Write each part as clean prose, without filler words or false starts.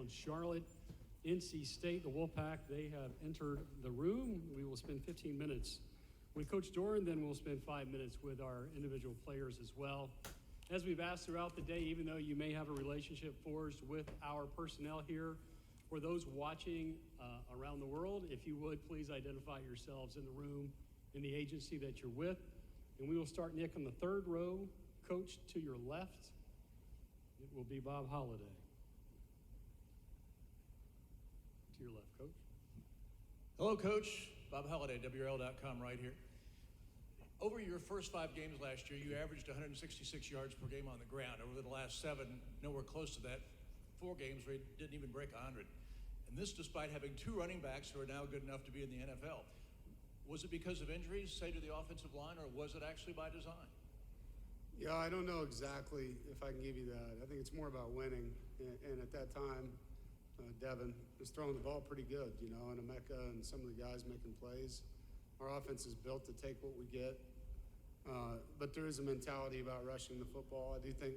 on Charlotte. NC State, the Wolfpack, they have entered the room. We will spend 15 minutes with Coach Doran, then we'll spend 5 minutes with our individual players as well. As we've asked throughout the day, even though you may have a relationship forged with our personnel here, for those watching around the world, if you would, please identify yourselves in the room and the agency that you're with. And we will start, Nick, on the third row. Coach, to your left, it will be Bob Holliday. To your left, Coach. Hello, Coach. Bob Holliday, WRL.com right here. Over your first 5 games last year, you averaged 166 yards per game on the ground. Over the last 7, nowhere close to that. 4 games where you didn't even break 100. And this despite having 2 running backs who are now good enough to be in the NFL. Was it because of injuries, say, to the offensive line, or was it actually by design? Yeah, I don't know exactly if I can give you that. I think it's more about winning. And at that time, Devin was throwing the ball pretty good, and Emeka and some of the guys making plays. Our offense is built to take what we get. But there is a mentality about rushing the football. I do think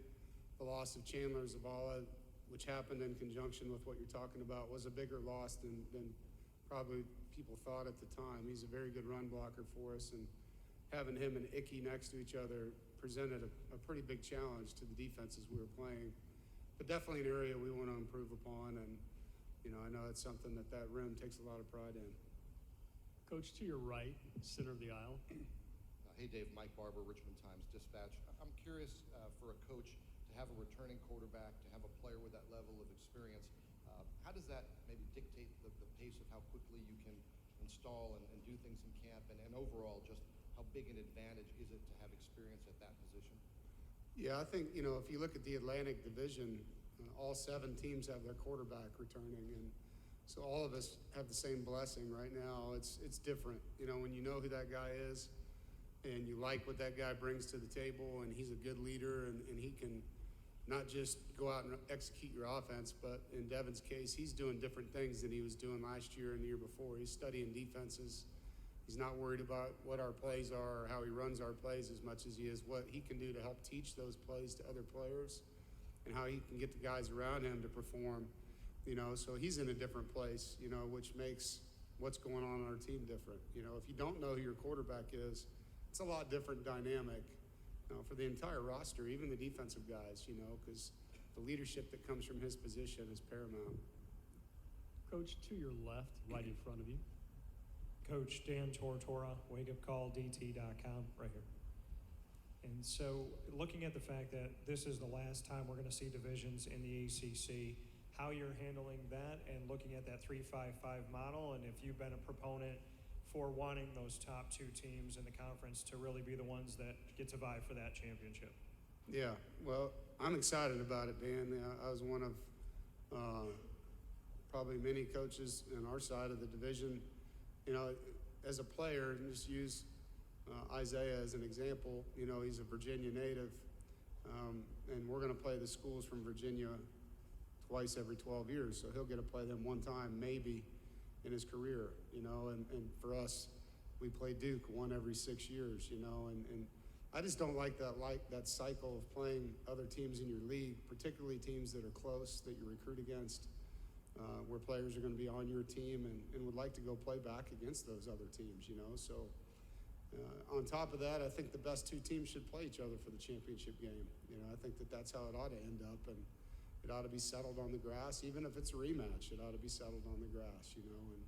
the loss of Chandler Zavala, which happened in conjunction with what you're talking about, was a bigger loss than probably people thought at the time. He's a very good run blocker for us, and having him and Icky next to each other presented a pretty big challenge to the defenses we were playing. But definitely an area we want to improve upon, and I know it's something that room takes a lot of pride in. Coach, to your right, center of the aisle. Hey, Dave, Mike Barber, Richmond Times-Dispatch. I'm curious for a coach to have a returning quarterback, to have a player with that level of experience. How does that maybe dictate the pace of how quickly you can install and do things in camp, and overall just how big an advantage is it to have experience at that position? Yeah, I think, if you look at the Atlantic Division, all 7 teams have their quarterback returning, and so all of us have the same blessing right now. It's different, when you know who that guy is and you like what that guy brings to the table, and he's a good leader, and he can not just go out and execute your offense, but in Devin's case, he's doing different things than he was doing last year and the year before. He's studying defenses. He's not worried about what our plays are or how he runs our plays as much as he is what he can do to help teach those plays to other players and how he can get the guys around him to perform, so he's in a different place, which makes what's going on our team different. If you don't know who your quarterback is, it's a lot different dynamic for the entire roster, even the defensive guys, because the leadership that comes from his position is paramount. Coach, to your left, right in front of you. Coach Dan Tortora, wakeupcalldt.com, right here. And so looking at the fact that this is the last time we're going to see divisions in the ACC, how you're handling that and looking at that 3-5-5 model, and if you've been a proponent for wanting those top 2 teams in the conference to really be the ones that get to vie for that championship. Yeah, well, I'm excited about it, Dan. I was one of probably many coaches on our side of the division. As a player, and just use Isaiah as an example, he's a Virginia native, and we're going to play the schools from Virginia twice every 12 years, so he'll get to play them one time maybe in his career, and for us, we play Duke one every 6 years, and I just don't like that cycle of playing other teams in your league, particularly teams that are close that you recruit against, where players are going to be on your team and would like to go play back against those other teams, so on top of that, I think the best 2 teams should play each other for the championship game. I think that's how it ought to end up, and it ought to be settled on the grass. Even if it's a rematch, it ought to be settled on the grass, and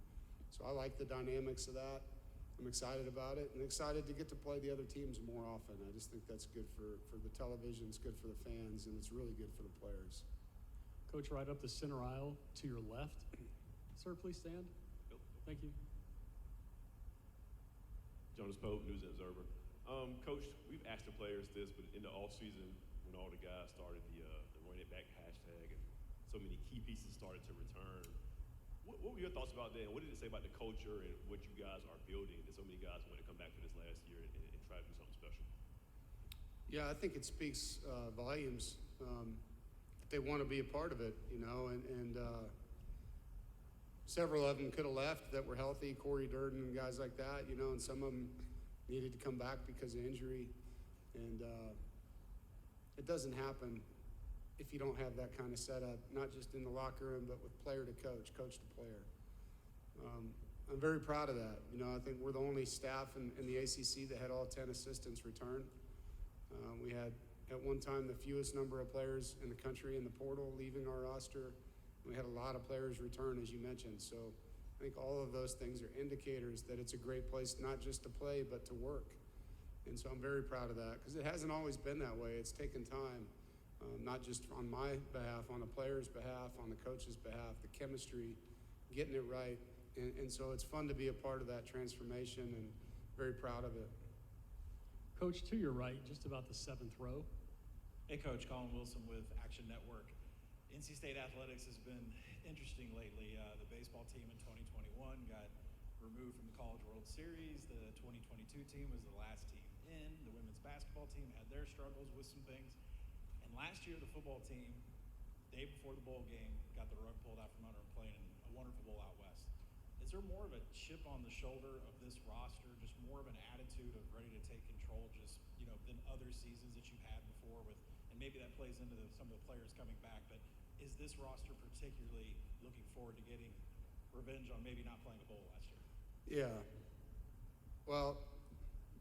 so I like the dynamics of that. I'm excited about it and excited to get to play the other teams more often. I just think that's good for the television, it's good for the fans, and it's really good for the players. Coach, right up the center aisle to your left. Sir, please stand. Thank you. Jonas Pope, News and Observer. Coach, we've asked the players this, but in the offseason, when all the guys started the run it back hashtag and so many key pieces started to return, what were your thoughts about that? And what did it say about the culture and what you guys are building that so many guys want to come back for this last year and try to do something special? Yeah, I think it speaks volumes. They want to be a part of it, and several of them could have left that were healthy, Corey Durden and guys like that, and some of them needed to come back because of injury. And it doesn't happen if you don't have that kind of setup, not just in the locker room, but with player to coach, coach to player. I'm very proud of that. You know, I think we're the only staff in the ACC that had all 10 assistants return. We had, at one time, the fewest number of players in the country in the portal leaving our roster. We had a lot of players return, as you mentioned. So I think all of those things are indicators that it's a great place not just to play, but to work. And so I'm very proud of that because it hasn't always been that way. It's taken time, not just on my behalf, on the players' behalf, on the coach's behalf, the chemistry, getting it right. And so it's fun to be a part of that transformation and very proud of it. Coach, to your right, just about the 7th row. Hey, Coach, Colin Wilson with Action Network. NC State athletics has been interesting lately. The baseball team in 2021 got removed from the College World Series. The 2022 team was the last team in. The women's basketball team had their struggles with some things. And last year, the football team, day before the bowl game, got the rug pulled out from under them playing in a wonderful bowl out west. Is there more of a chip on the shoulder of this roster, just more of an attitude of ready to take control, just, you know, than other seasons that you've had before with, and maybe that plays into some of the players coming back, but is this roster particularly looking forward to getting revenge on maybe not playing a bowl last year? Yeah. Well,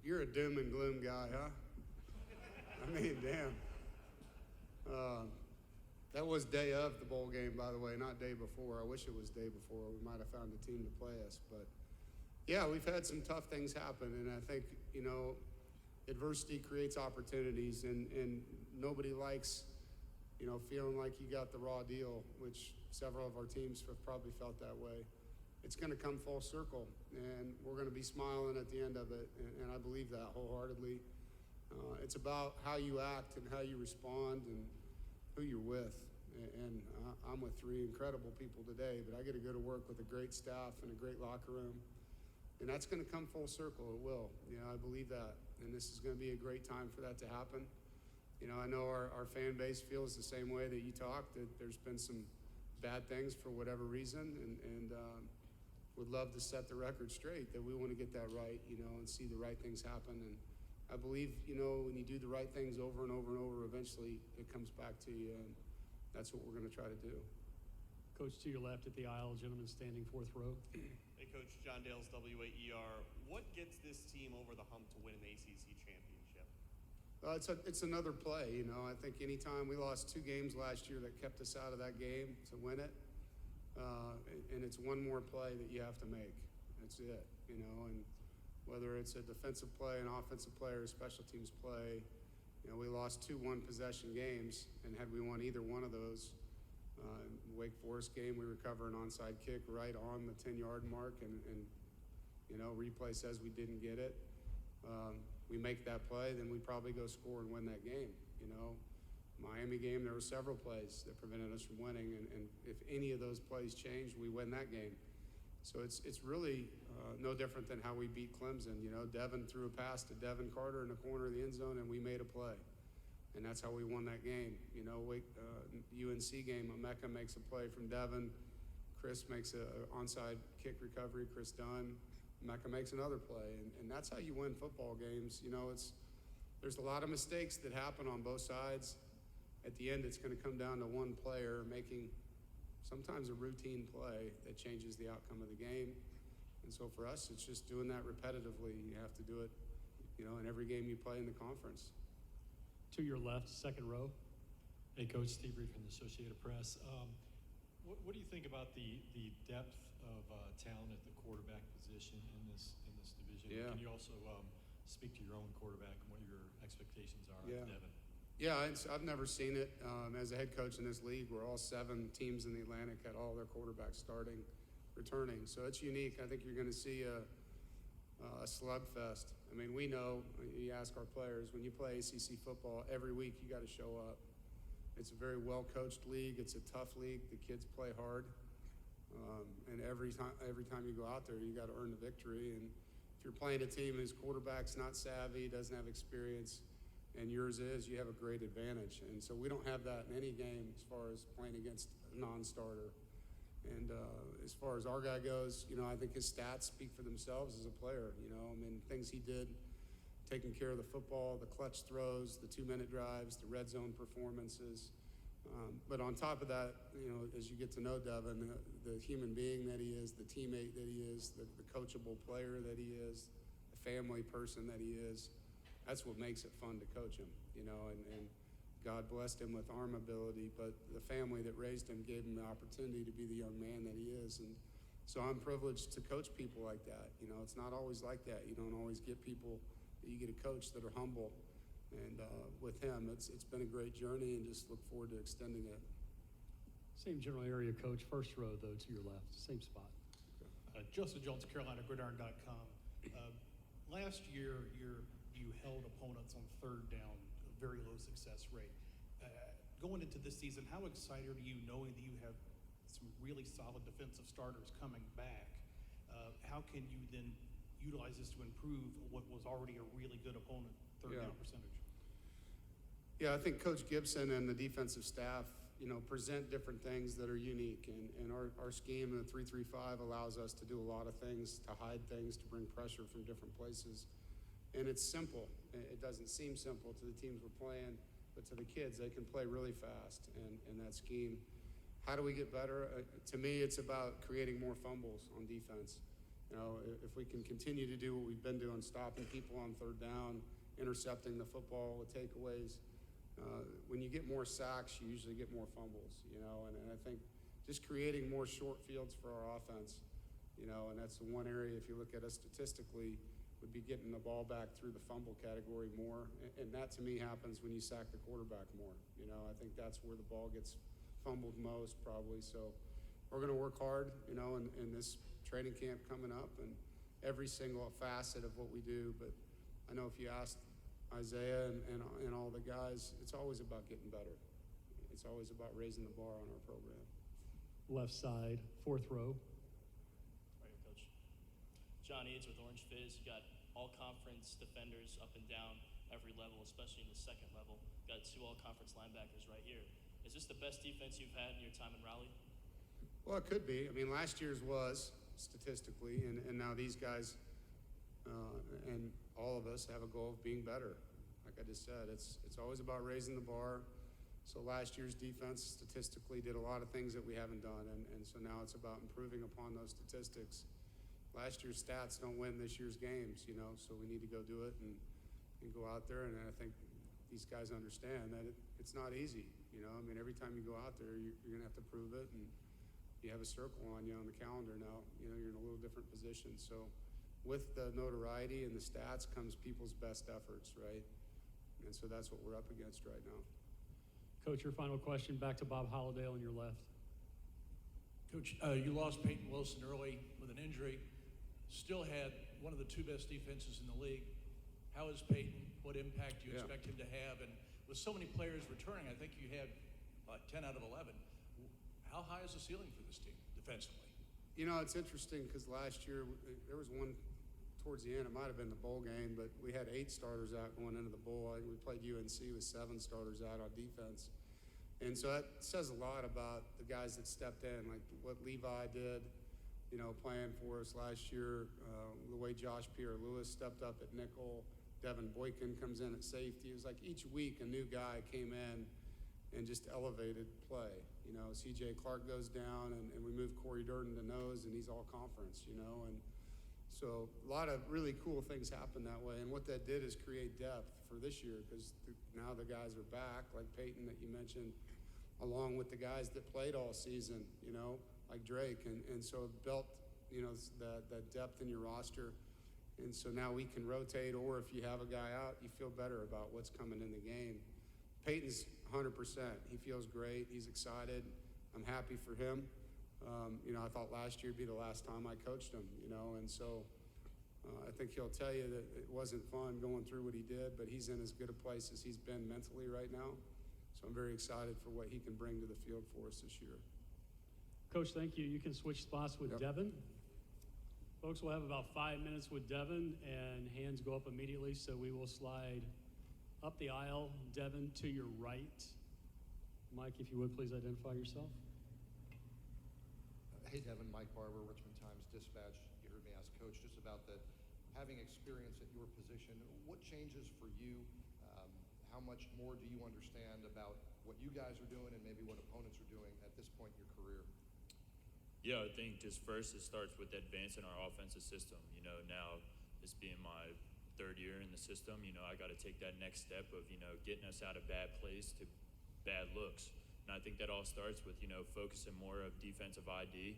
you're a doom and gloom guy, huh? I mean, damn. That was day of the bowl game, by the way, not day before. I wish it was day before. We might have found a team to play us. But, yeah, we've had some tough things happen. And I think, you know, adversity creates opportunities. And nobody likes, you know, feeling like you got the raw deal, which several of our teams have probably felt that way. It's going to come full circle. And we're going to be smiling at the end of it. And I believe that wholeheartedly. It's about how you act and how you respond and who you're with. And I'm with 3 incredible people today, but I get to go to work with a great staff and a great locker room. And that's going to come full circle. It will. You know, I believe that. And this is going to be a great time for that to happen. You know, I know our fan base feels the same way that you talk, that there's been some bad things for whatever reason, and would love to set the record straight that we want to get that right, you know, and see the right things happen. And I believe, you know, when you do the right things over and over and over, eventually it comes back to you, and that's what we're going to try to do. Coach, to your left at the aisle, gentleman standing 4th row. Hey, Coach, John Dales, WAER. What gets this team over the hump to win an ACC championship? It's another play, you know. I think anytime we lost 2 games last year that kept us out of that game to win it, and it's one more play that you have to make. That's it, you know, and whether it's a defensive play, an offensive play, or a special teams play. You know, we lost 2 one-possession games, and had we won either one of those, Wake Forest game, we recover an onside kick right on the 10-yard mark, and you know, replay says we didn't get it. We make that play, then we probably go score and win that game. You know, Miami game, there were several plays that prevented us from winning, and if any of those plays changed, we win that game. So it's really no different than how we beat Clemson. You know, Devin threw a pass to Devin Carter in the corner of the end zone, and we made a play. And that's how we won that game. You know, UNC game, Emeka makes a play from Devin. Chris makes an onside kick recovery, Chris Dunn. Emeka makes another play. And that's how you win football games. You know, there's a lot of mistakes that happen on both sides. At the end, it's going to come down to one player making sometimes a routine play that changes the outcome of the game. And so for us, it's just doing that repetitively. You have to do it, you know, in every game you play in the conference. To your left, 2nd row. Hey, Coach, Steve Reed from the Associated Press. What do you think about the depth of talent at the quarterback position in this division? Yeah. Can you also speak to your own quarterback and what your expectations are Yeah. of Devin? Yeah, I've never seen it. As a head coach in this league, where all 7 teams in the Atlantic had all their quarterbacks returning. So it's unique. I think you're going to see a slugfest. I mean, we know, you ask our players, when you play ACC football, every week you got to show up. It's a very well-coached league. It's a tough league. The kids play hard. And every time you go out there, you got to earn the victory. And if you're playing a team whose quarterback's not savvy, doesn't have experience, and yours is, you have a great advantage. And so we don't have that in any game as far as playing against a non-starter. And as far as our guy goes, you know, I think his stats speak for themselves as a player. You know, I mean, things he did, taking care of the football, the clutch throws, the 2-minute drives, the red zone performances. But on top of that, as you get to know Devin, the human being that he is, the teammate that he is, the coachable player that he is, the family person that he is, that's what makes it fun to coach him, and God blessed him with arm ability, but the family that raised him gave him the opportunity to be the young man that he is. And so I'm privileged to coach people like that. It's not always like that. You don't always get people that you get a coach that are humble. And with him, it's been a great journey, and just look forward to extending it. Same general area, Coach. First row, though, to your left. Same spot. Joseph Jones, CarolinaGridiron.com. Last year, you held opponents on third down, a very low success rate. Going into this season, how excited are you knowing that you have some really solid defensive starters coming back? How can you then utilize this to improve what was already a really good opponent third down percentage? Yeah, I think Coach Gibson and the defensive staff, present different things that are unique. And our scheme, the 3-3-5, allows us to do a lot of things, to hide things, to bring pressure from different places. And it's simple. It doesn't seem simple to the teams we're playing, but to the kids, they can play really fast in that scheme. How do we get better? To me, it's about creating more fumbles on defense. If we can continue to do what we've been doing, stopping people on third down, intercepting the football with takeaways, when you get more sacks, you usually get more fumbles, and I think just creating more short fields for our offense, and that's the one area, if you look at us statistically, would be getting the ball back through the fumble category more, and that to me happens when you sack the quarterback more. I think that's where the ball gets fumbled most probably, so we're going to work hard, in this training camp coming up, and every single facet of what we do. But I know if you asked Isaiah and all the guys, it's always about getting better. It's always about raising the bar on our program. Left side, fourth row. Right here, Coach. John Eads with Orange Fizz. You got all-conference defenders up and down every level, especially in the second level. Got 2 all-conference linebackers right here. Is this the best defense you've had in your time in Raleigh? Well, it could be. I mean, last year's was statistically, and now these guys and all of us have a goal of being better. Like I just said, it's always about raising the bar. So last year's defense statistically did a lot of things that we haven't done, and so now it's about improving upon those statistics. Last year's stats don't win this year's games, so we need to go do it and go out there. And I think these guys understand that it's not easy. I mean, every time you go out there, you're going to have to prove it, and you have a circle on you on the calendar now. You're in a little different position. So with the notoriety and the stats comes people's best efforts, right? And so that's what we're up against right now. Coach, your final question back to Bob Holliday on your left. Coach, you lost Peyton Wilson early with an injury. Still had one of the 2 best defenses in the league. How is Peyton? What impact do you expect him to have? And with so many players returning, I think you had 10 out of 11. How high is the ceiling for this team defensively? It's interesting because last year there was one towards the end. It might have been the bowl game, but we had 8 starters out going into the bowl. We played UNC with 7 starters out on defense. And so that says a lot about the guys that stepped in, like what Levi did, playing for us last year, the way Josh Pierre-Lewis stepped up at nickel, Devin Boykin comes in at safety. It was like each week a new guy came in and just elevated play. C.J. Clark goes down, and we move Corey Durden to nose, and he's all conference, and so a lot of really cool things happen that way. And what that did is create depth for this year, because now the guys are back, like Peyton that you mentioned, along with the guys that played all season, like Drake. And so it built, that depth in your roster. And so now we can rotate, or if you have a guy out, you feel better about what's coming in the game. Peyton's 100%. He feels great. He's excited. I'm happy for him. I thought last year would be the last time I coached him, and so I think he'll tell you that it wasn't fun going through what he did, but he's in as good a place as he's been mentally right now. So I'm very excited for what he can bring to the field for us this year. Coach, thank you. You can switch spots with Devin. Folks, we'll have about 5 minutes with Devin, and hands go up immediately, so we will slide up the aisle. Devin, to your right. Mike, if you would, please identify yourself. Hey, Devin, Mike Barber, Richmond Times-Dispatch. You heard me ask Coach just about that, having experience at your position. What changes for you? How much more do you understand about what you guys are doing and maybe what opponents are doing at this point in your career? Yeah, I think just first it starts with advancing our offensive system. Now this being my third year in the system, I got to take that next step of, getting us out of bad plays to bad looks. And I think that all starts with, focusing more of defensive ID,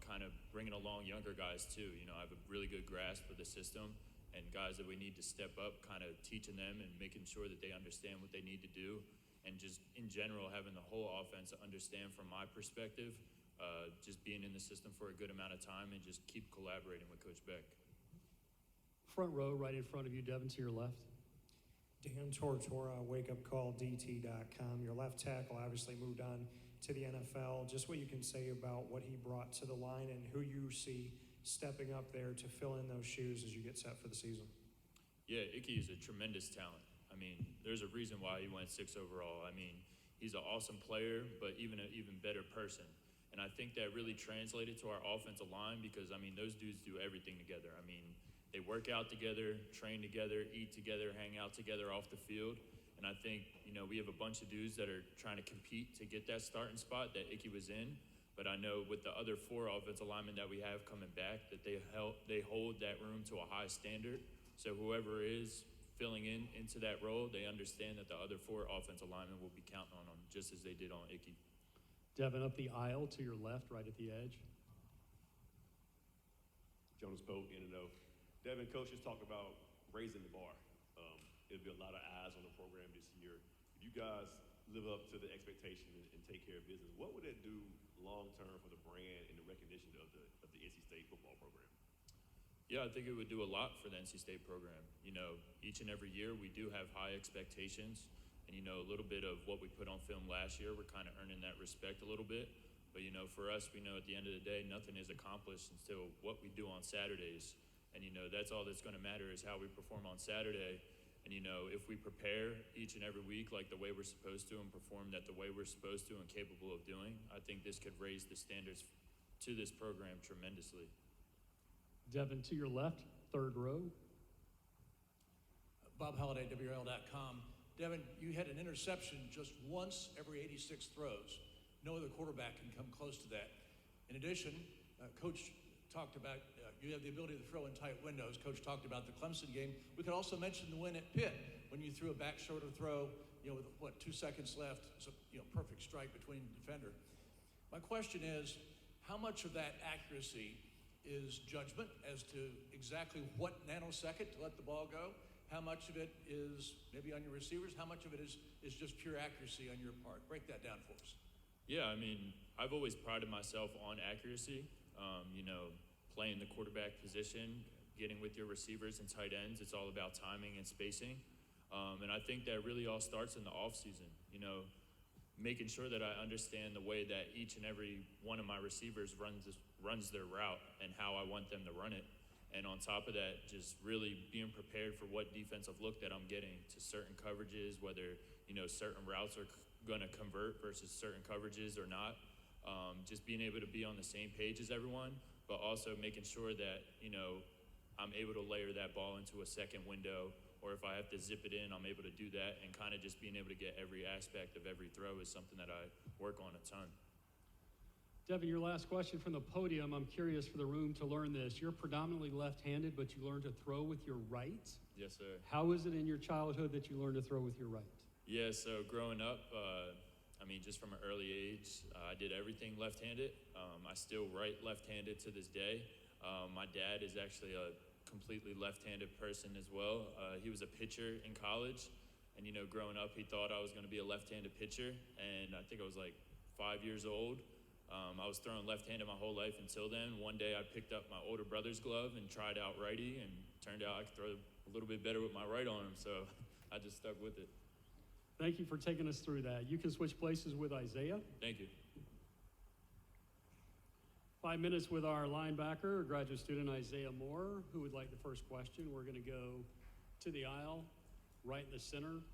kind of bringing along younger guys too. I have a really good grasp of the system, and guys that we need to step up, kind of teaching them and making sure that they understand what they need to do. And just in general, having the whole offense understand from my perspective, just being in the system for a good amount of time and just keep collaborating with Coach Beck. Front row, right in front of you, Devin, to your left. Dan Tortora, wakeupcalldt.com. Your left tackle obviously moved on to the NFL. Just what you can say about what he brought to the line and who you see stepping up there to fill in those shoes as you get set for the season. Yeah, Icky is a tremendous talent. I mean, there's a reason why he went 6 overall. I mean, he's an awesome player, but even an even better person. And I think that really translated to our offensive line because, I mean, those dudes do everything together. I mean, they work out together, train together, eat together, hang out together off the field. And I think, we have a bunch of dudes that are trying to compete to get that starting spot that Icky was in. But I know with the other 4 offensive linemen that we have coming back, that they hold that room to a high standard. So whoever is filling into that role, they understand that the other 4 offensive linemen will be counting on them, just as they did on Icky. Devin, up the aisle to your left, right at the edge. Jonas Pope, in and out. Devin, coaches talk about raising the bar. It'll be a lot of eyes on the program this year. If you guys live up to the expectation and take care of business, what would that do long-term for the brand and the recognition of the NC State football program? Yeah, I think it would do a lot for the NC State program. Each and every year we do have high expectations. And, a little bit of what we put on film last year, we're kind of earning that respect a little bit. But, for us, we know at the end of the day, nothing is accomplished until what we do on Saturdays. And, that's all that's going to matter is how we perform on Saturday. And, if we prepare each and every week like the way we're supposed to and perform that the way we're supposed to and capable of doing, I think this could raise the standards to this program tremendously. Devin, to your left, third row. Bob Halliday, WRL.com. Devin, you had an interception just once every 86 throws. No other quarterback can come close to that. In addition, Coach talked about you have the ability to throw in tight windows. Coach talked about the Clemson game. We could also mention the win at Pitt when you threw a back shoulder throw, with 2 seconds left. It's a perfect strike between the defender. My question is, how much of that accuracy is judgment as to exactly what nanosecond to let the ball go? How much of it is maybe on your receivers? How much of it is just pure accuracy on your part? Break that down for us. Yeah, I mean, I've always prided myself on accuracy. Playing the quarterback position, getting with your receivers and tight ends, it's all about timing and spacing. And I think that really all starts in the offseason, making sure that I understand the way that each and every one of my receivers runs their route and how I want them to run it. And on top of that, just really being prepared for what defensive look that I'm getting to certain coverages, whether, certain routes are going to convert versus certain coverages or not. Just being able to be on the same page as everyone, but also making sure that, I'm able to layer that ball into a second window, or if I have to zip it in, I'm able to do that, and kind of just being able to get every aspect of every throw is something that I work on a ton. Devin, your last question from the podium. I'm curious for the room to learn this. You're predominantly left-handed, but you learned to throw with your right. Yes, sir. How is it in your childhood that you learned to throw with your right? Yeah, so growing up, just from an early age, I did everything left-handed. I still write left-handed to this day. My dad is actually a completely left-handed person as well. He was a pitcher in college, and growing up, he thought I was going to be a left-handed pitcher, and I think I was like 5 years old. I was throwing left-handed my whole life until then. One day I picked up my older brother's glove and tried out righty, and turned out I could throw a little bit better with my right arm, so I just stuck with it. Thank you for taking us through that. You can switch places with Isaiah. Thank you. 5 minutes with our linebacker, graduate student Isaiah Moore, who would like the first question. We're going to go to the aisle, right in the center.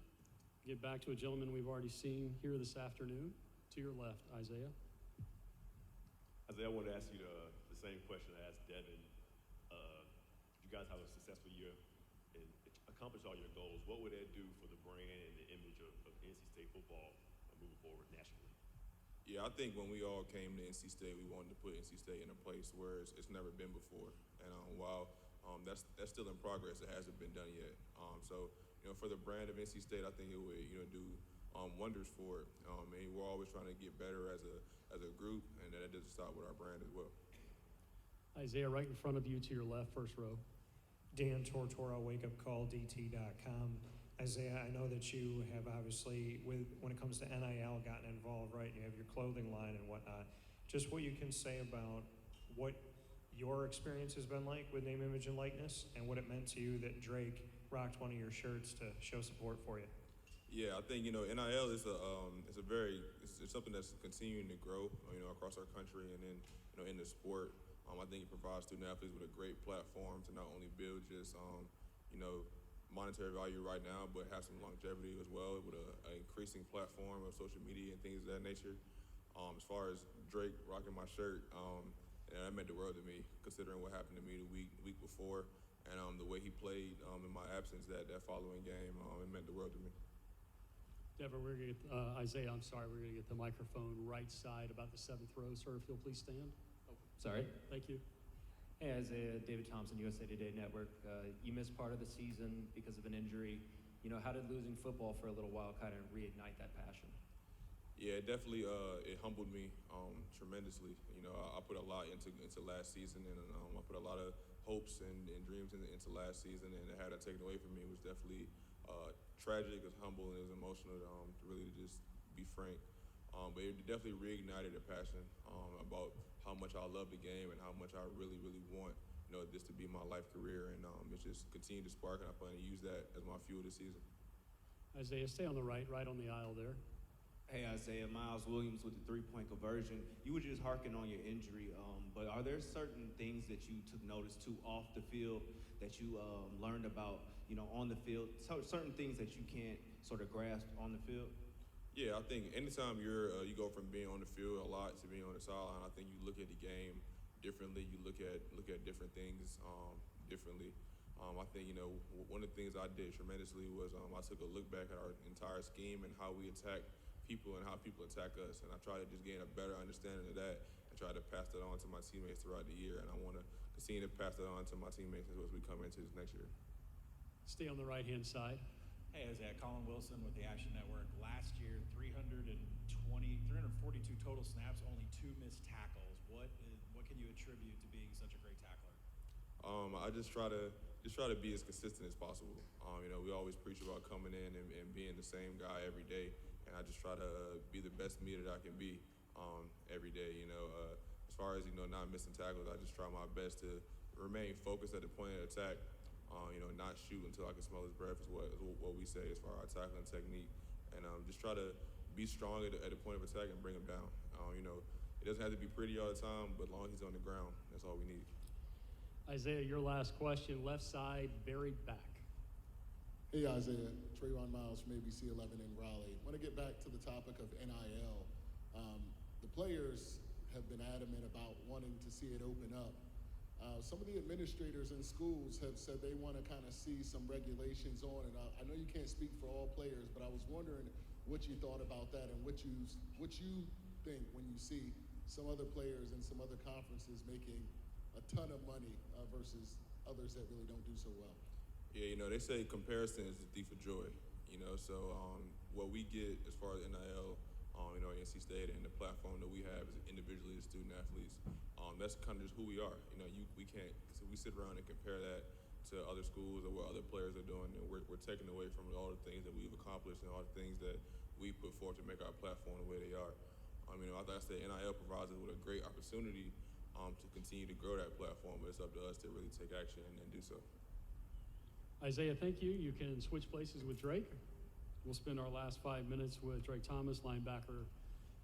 Get back to a gentleman we've already seen here this afternoon. To your left, Isaiah. Isaiah, I want to ask you the same question I asked Devin. You guys have a successful year and accomplish all your goals. What would that do for the brand and the image of NC State football moving forward nationally. Yeah, I think when we all came to NC State, we wanted to put NC State in a place where it's never been before. And while that's still in progress, it hasn't been done yet. So, for the brand of NC State, I think it would, do wonders for it. And we're always trying to get better as a group, and that doesn't stop with our brand as well. Isaiah, right in front of you to your left, first row. Dan Tortora, wakeupcalldt.com. Isaiah, I know that you have obviously, when it comes to NIL, gotten involved, right? You have your clothing line and whatnot. Just what you can say about what your experience has been like with name, image, and likeness, and what it meant to you that Drake rocked one of your shirts to show support for you. Yeah, I think NIL is it's something that's continuing to grow, across our country and then in the sport. I think it provides student athletes with a great platform to not only build just monetary value right now, but have some longevity as well with an increasing platform of social media and things of that nature. As far as Drake rocking my shirt, that meant the world to me, considering what happened to me the week before, and the way he played in my absence that following game. It meant the world to me. Devin, we're going to get, Isaiah, I'm sorry, we're going to get the microphone right side about the seventh row. Sir, if you'll please stand. Oh, sorry. Thank you. Hey, Isaiah, David Thompson, USA Today Network. You missed part of the season because of an injury. How did losing football for a little while kind of reignite that passion? Yeah, it definitely it humbled me tremendously. I put a lot into last season, and I put a lot of hopes and dreams into last season, and to have that taken away from me was definitely tragic. It was humble, and it was emotional to really just be frank. But it definitely reignited a passion about how much I love the game and how much I really, really want, this to be my life career. And it's just continued to spark, and I plan to use that as my fuel this season. Isaiah, stay on the right on the aisle there. Hey, Isaiah, Miles Williams with the three-point conversion. You were just harking on your injury, but are there certain things that you took notice to off the field that you learned about, on the field? Certain things that you can't sort of grasp on the field? Yeah, I think anytime you go from being on the field a lot to being on the sideline, I think you look at the game differently. You look at different things differently. I think one of the things I did tremendously was I took a look back at our entire scheme and how we attack people and how people attack us, and I try to just gain a better understanding of that and try to pass that on to my teammates throughout the year. And I want to continue to pass that on to my teammates as we come into this next year. Stay on the right-hand side. Hey, Isaiah, Colin Wilson with the Action Network. Last year, 342 total snaps, only 2 missed tackles. What can you attribute to being such a great tackler? I just try to be as consistent as possible. We always preach about coming in and being the same guy every day, and I just try to be the best me that I can be every day. As far as not missing tackles, I just try my best to remain focused at the point of attack. Not shoot until I can smell his breath is what we say as far as our tackling technique, and just try to be strong at the point of attack and bring him down. It doesn't have to be pretty all the time, but as long as he's on the ground, that's all we need. Isaiah, your last question, left side, buried back. Hey, Isaiah, Trayvon Miles from ABC 11 in Raleigh. I want to get back to the topic of NIL. The players have been adamant about wanting to see it open up. Some of the administrators in schools have said they want to kind of see some regulations on it. I know you can't speak for all players, but I was wondering what you thought about that and what you think when you see some other players in some other conferences making a ton of money versus others that really don't do so well. Yeah, they say comparison is the thief of joy. So what we get as far as NIL, NC State and the platform that we have as individually as student athletes, that's kind of just who we are. We can't. So we sit around and compare that to other schools or what other players are doing, and we're taken away from all the things that we've accomplished and all the things that we put forth to make our platform the way they are. I say NIL provides us with a great opportunity to continue to grow that platform, but it's up to us to really take action and do so. Isaiah, thank you. You can switch places with Drake. We'll spend our last 5 minutes with Drake Thomas, linebacker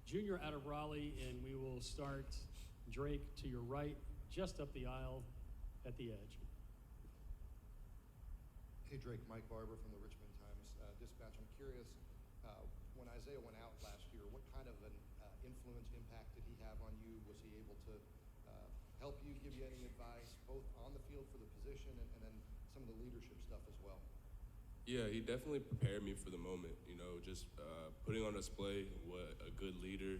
junior out of Raleigh, and we will start Drake to your right, just up the aisle at the edge. Hey, Drake, Mike Barber from the Richmond Times-Dispatch. I'm curious, when Isaiah went out last year, what kind of an influence, impact did he have on you? Was he able to help you, give you any advice, both on the field for the position and then some of the leadership stuff as well? Yeah, he definitely prepared me for the moment. You know, just putting on display what a good leader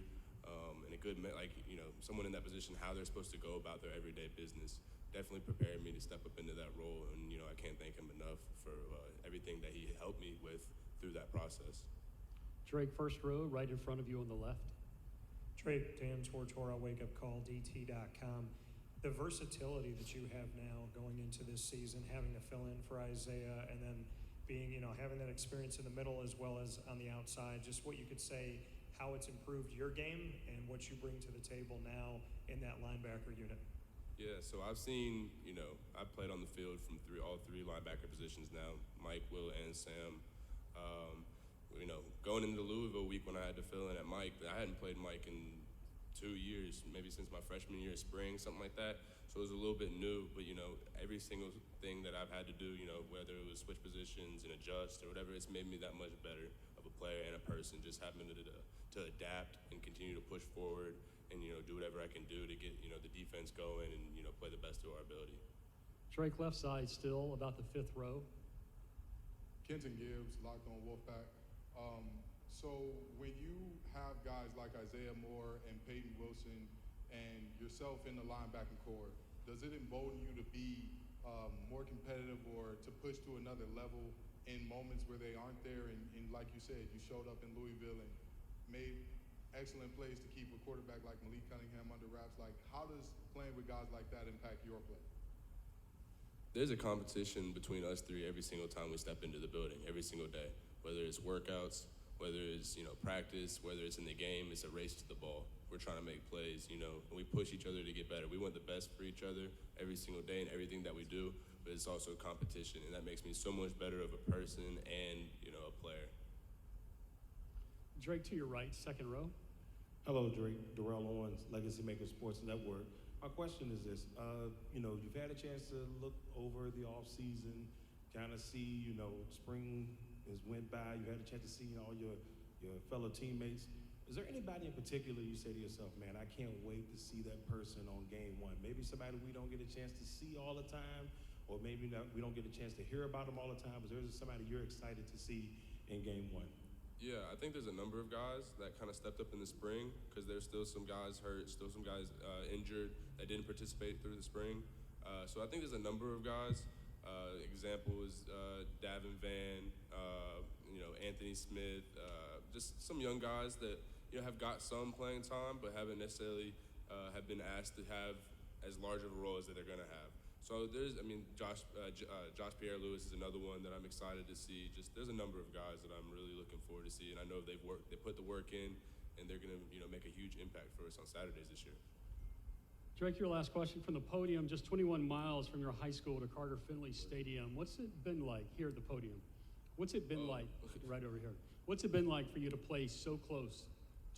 and a good someone in that position, how they're supposed to go about their everyday business. Definitely prepared me to step up into that role, and I can't thank him enough for everything that he helped me with through that process. Drake, first row, right in front of you on the left. Drake, Dan Tortora, wakeupcalldt.com. The versatility that you have now going into this season, having to fill in for Isaiah, and then being, having that experience in the middle as well as on the outside, just what you could say, how it's improved your game and what you bring to the table now in that linebacker unit. Yeah, so I've seen, I've played on the field from all three linebacker positions now, Mike, Will, and Sam. Going into the Louisville week when I had to fill in at Mike, I hadn't played Mike in 2 years, maybe since my freshman year of spring, something like that. So it was a little bit new, but every single thing that I've had to do, whether it was switch positions and adjust or whatever, it's made me that much better of a player and a person, just having to adapt and continue to push forward and do whatever I can do to get the defense going and play the best to our ability. Drake, left side still, about the fifth row. Kenton Gibbs, Locked On Wolfpack. So when you have guys like Isaiah Moore and Peyton Wilson and yourself in the linebacking core, does it embolden you to be more competitive or to push to another level in moments where they aren't there? And like you said, you showed up in Louisville and made excellent plays to keep a quarterback like Malik Cunningham under wraps. Like, how does playing with guys like that impact your play? There's a competition between us three every single time we step into the building, every single day. Whether it's workouts, whether it's practice, whether it's in the game, it's a race to the ball. We're trying to make plays, and we push each other to get better. We want the best for each other every single day in everything that we do, but it's also competition, and that makes me so much better of a person and a player. Drake, to your right, second row. Hello, Drake. Darrell Owens, Legacy Maker Sports Network. My question is this: you've had a chance to look over the off season, kind of see, spring has went by. You had a chance to see all your fellow teammates. Is there anybody in particular you say to yourself, man, I can't wait to see that person on game one? Maybe somebody we don't get a chance to see all the time, or maybe we don't get a chance to hear about them all the time, but there's somebody you're excited to see in game one? Yeah, I think there's a number of guys that kind of stepped up in the spring because there's still some guys hurt, still some guys injured that didn't participate through the spring. So I think there's a number of guys. Example is Devin, Anthony Smith, just some young guys that have got some playing time but haven't necessarily have been asked to have as large of a role as that they're going to have. So Josh Pierre-Louis is another one that I'm excited to see. There's a number of guys that I'm really looking forward to see, and I know they put the work in, and they're going to make a huge impact for us on Saturdays this year. Drake, your last question from the podium, just 21 miles from your high school to Carter Finley Stadium. What's it been like here at the podium? What's it been like, right over here? What's it been like for you to play so close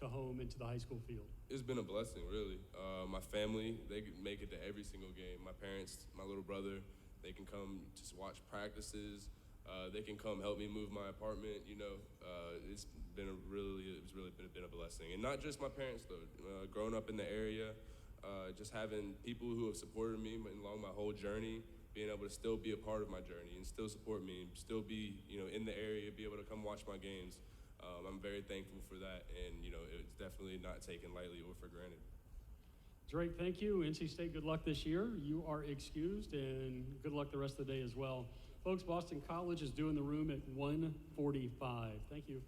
to home and to the high school field? It's been a blessing, really. My family, they make it to every single game. My parents, my little brother, they can come just watch practices. They can come help me move my apartment. It's been a blessing, and not just my parents though. Growing up in the area, just having people who have supported me along my whole journey, being able to still be a part of my journey and still support me, still be in the area, be able to come watch my games. I'm very thankful for that, and it's definitely not taken lightly or for granted. Drake, thank you. NC State, good luck this year. You are excused, and good luck the rest of the day as well. Folks, Boston College is due in the room at 1:45. Thank you.